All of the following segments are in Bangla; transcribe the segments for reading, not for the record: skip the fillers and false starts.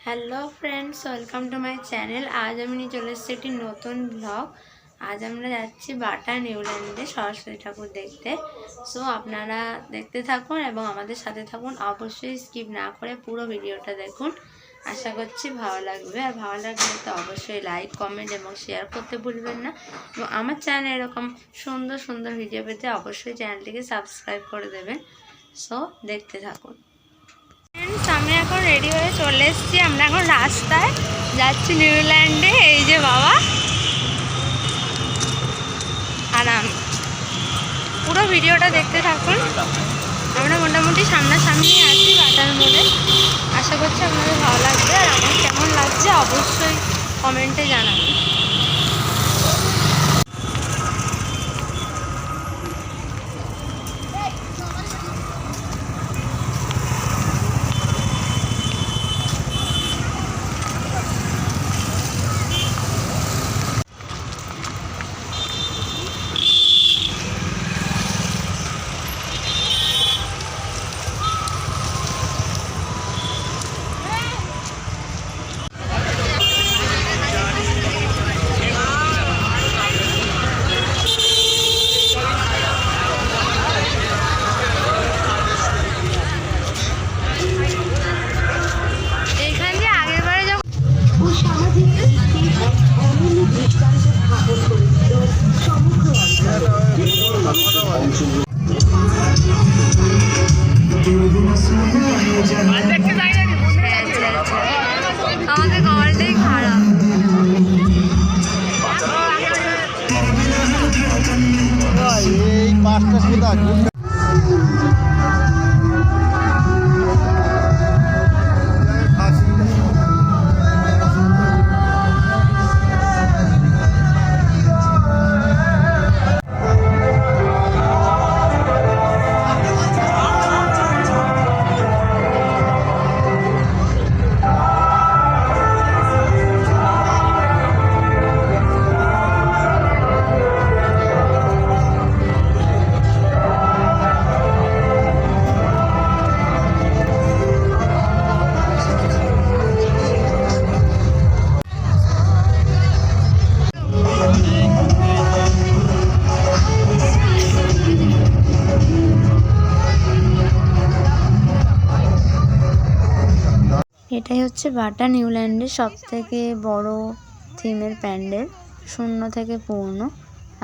Hello friends, welcome to my channel. আজ আমি নিয়ে চলে এসেছি একটি নতুন ব্লগ। আজ আমরা যাচ্ছি বাটা নিউল্যান্ডে সরস্বতী ঠাকুর দেখতে। সো আপনারা দেখতে থাকুন এবং আমাদের সাথে থাকুন। অবশ্যই স্কিপ না করে পুরো ভিডিওটা দেখুন। আশা করছি ভালো লাগবে। আর ভালো লাগলে তো অবশ্যই লাইক, কমেন্ট এবং শেয়ার করতে ভুলবেন না। এবং আমার চ্যানেলে এরকম সুন্দর সুন্দর ভিডিও পেতে অবশ্যই চ্যানেলটিকে সাবস্ক্রাইব করে দেবেন। সো দেখতে থাকুন। আমি এখন রেডি হয়ে চলে এসেছি। আমরা এখন রাস্তায় যাচ্ছি নিউল্যান্ডে। এই যে বাবা আর আমি, পুরো ভিডিওটা দেখতে থাকুন। আমরা মোটামুটি সামনাসামনি আছি বাটার মোড়ে। আশা করছি আপনাদের ভালো লাগবে। আর আমার কেমন লাগছে অবশ্যই কমেন্টে জানাবেন। আমাদের কলটাই খারাপ। এই পাঁচটা সুদা এটাই হচ্ছে বাটা নিউল্যান্ডের সব থেকে বড় থিমের প্যান্ডেল, শূন্য থেকে পূর্ণ।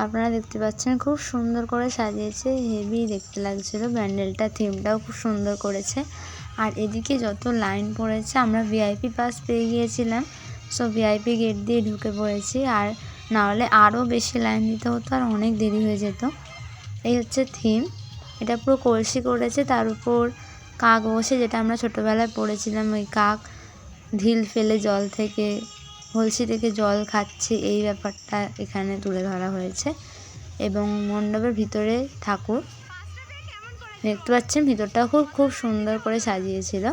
আপনারা দেখতে পাচ্ছেন খুব সুন্দর করে সাজিয়েছে, হেভি দেখতে লাগছিল প্যান্ডেলটা। থিমটাও খুব সুন্দর করেছে। আর এদিকে যত লাইন পড়েছে, আমরা ভিআইপি পাস পেয়ে গিয়েছিলাম। সো ভিআইপি গেট দিয়ে ঢুকে পড়েছি। আর না হলে আরও বেশি লাইন দিতে হতো, আর অনেক দেরি হয়ে যেত। এই হচ্ছে থিম। এটা পুরো কলসি করেছে, তার উপর কাক বসে, যেটা আমরা ছোটোবেলায় পড়েছিলাম। ওই কাক ঢিল ফেলে জল থেকে, কলসি থেকে জল খাচ্ছে, এই ব্যাপারটা এখানে তুলে ধরা হয়েছে। এবং মণ্ডপের ভিতরে ঠাকুর দেখতে পাচ্ছেন, ভিতরটাও খুব খুব সুন্দর করে সাজিয়েছিল।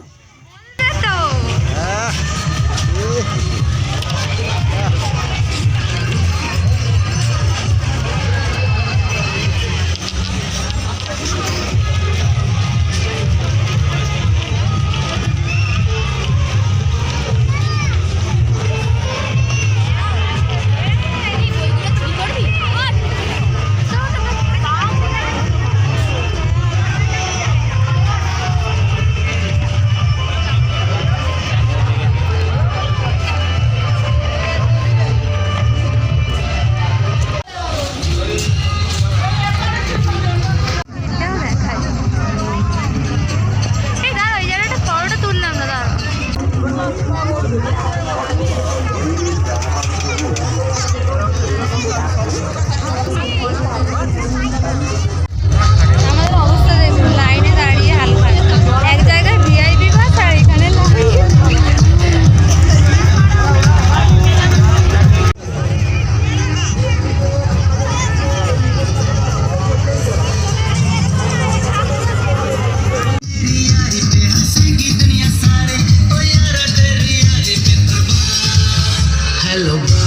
Hello.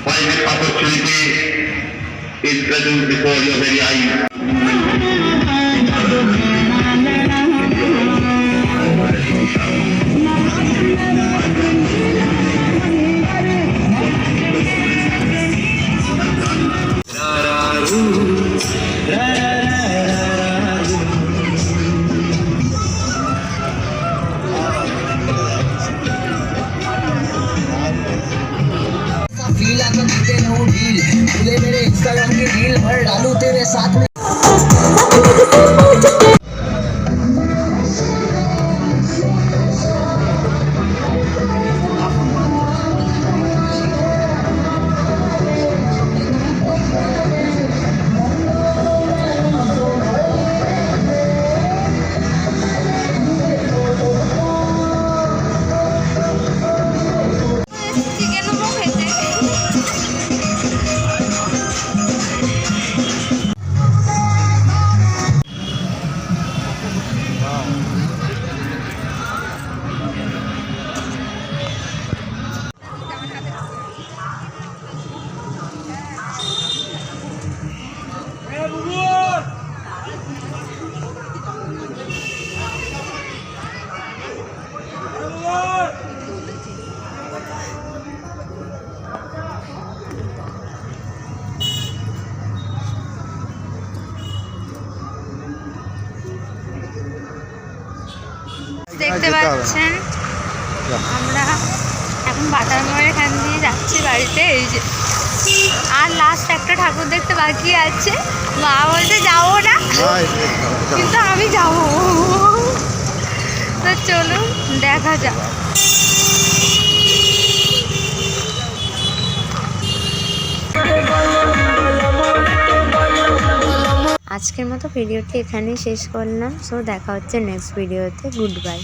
private opportunity is present before your very eyes. Feel आता देते नो डील खुले मेरे इंस्टाग्राम की रील भर डालू तेरे साथ में। দেখতে পাচ্ছেন আমরা এখন বাটার মোড়ের এখান দিয়ে যাচ্ছি বাড়িতে। এই যে আর লাস্ট একটা ঠাকুর দেখতে বাকি আছে, মা বলতে যাবো না কিন্তু আমি যাবো। তো চলুন দেখা যাক। আজকের মতো ভিডিওটি এখানেই শেষ করলাম। সো দেখা হচ্ছে নেক্সট ভিডিওতে। Good bye.